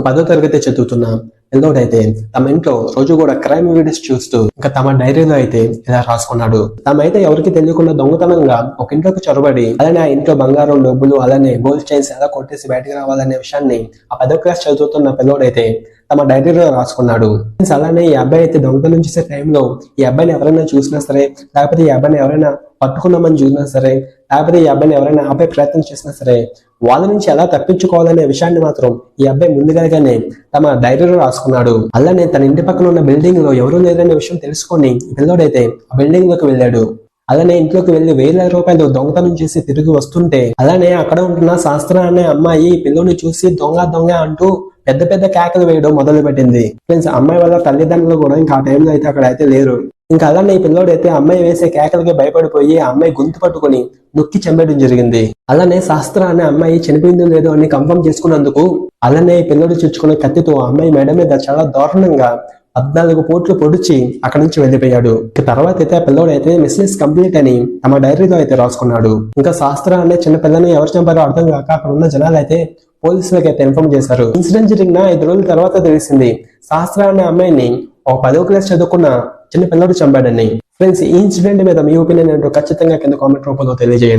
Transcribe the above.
10వ తరగతి చదువుతున్న పిల్లోడైతే తమ ఇంట్లో రోజు కూడా క్రైమ్ వీడియోస్ చూస్తూ ఇంకా తమ డైరీలో అయితే ఇలా రాసుకున్నాడు. తమైతే ఎవరికి తెలియకుండా దొంగతనంగా ఒక ఇంట్లోకి చొరబడి అలానే ఆ ఇంట్లో బంగారం, డబ్బులు, అలానే గోల్డ్ చైన్స్ ఎలా కొట్టేసి బయటకు రావాలనే విషయాన్ని ఆ 10వ క్లాస్ చదువుతున్న పిల్లోడైతే తమ డైరీలో రాసుకున్నాడు. అలానే ఈ అబ్బాయి అయితే దొంగతనం చేసే టైంలో ఈ అబ్బాయిని ఎవరైనా చూసినా సరే, లేకపోతే ఈ అబ్బాయిని ఎవరైనా పట్టుకున్నామని చూసినా సరే, లేకపోతే ఈ అబ్బాయిని ఎవరైనా ఆపే ప్రయత్నం చేసినా సరే, వాళ్ళ నుంచి ఎలా తప్పించుకోవాలనే విషయాన్ని మాత్రం ఈ అబ్బాయి ముందుగానే తమ డైరీలో రాసుకున్నాడు. అలానే తన ఇంటి పక్కన ఉన్న బిల్డింగ్ లో ఎవరూ లేదనే విషయం తెలుసుకొని పిల్లోడైతే ఆ బిల్డింగ్ లోకి వెళ్ళాడు. అలానే ఇంట్లోకి వెళ్లి వేల రూపాయలు దొంగతనం చేసి తిరిగి వస్తుంటే అలానే అక్కడ ఉంటున్న శాస్త్ర అనే అమ్మాయి పిల్లోని చూసి దొంగ దొంగ అంటూ పెద్ద పెద్ద కేకలు వేయడం మొదలు పెట్టింది. ఫ్రెండ్స్, అమ్మాయి వాళ్ళ తల్లిదండ్రులు కూడా ఇంకా ఆ టైంలో అయితే అక్కడ అయితే లేరు. ఇంకా అలానే ఈ పిల్లోడైతే అమ్మాయి వేసే కేకలకి భయపడిపోయి ఆ అమ్మాయి గొంతు పట్టుకుని నొక్కి చంపేయడం జరిగింది. అలానే శాస్త్ర అనే అమ్మాయి చనిపోయిందో లేదో అని కన్ఫర్మ్ చేసుకున్నందుకు అలానే ఈ పిల్లోడు చుచ్చుకునే కత్తితో ఆ అమ్మాయి మెడ మీద చాలా దారుణంగా 14 పోట్లు పొడిచి అక్కడి నుంచి వెళ్ళిపోయాడు. తర్వాత అయితే ఆ పిల్లోడు అయితే మిస్సెస్ కంప్లీట్ అని తమ డైరీలో అయితే రాసుకున్నాడు. ఇంకా శాస్త్ర అనే చిన్న పిల్లని ఎవరు చంపారో అర్థం కాక అక్కడ ఉన్న జనాలు అయితే పోలీసులకు అయితే ఇన్ఫార్మ్ చేశారు. ఇన్సిడెంట్ జరిగిన 5 రోజుల తర్వాత తెలిసింది శాస్త్ర అనే అమ్మాయిని ఒక 10వ క్లాస్ చదువుకున్న చిన్న పిల్లడు చంపాడని. ఫ్రెండ్స్, ఈ ఇన్సిడెంట్ మీద మీ ఒపీనియన్ ఏంటో ఖచ్చితంగా కింద కామెంట్ రూపంలో తెలియజేయండి.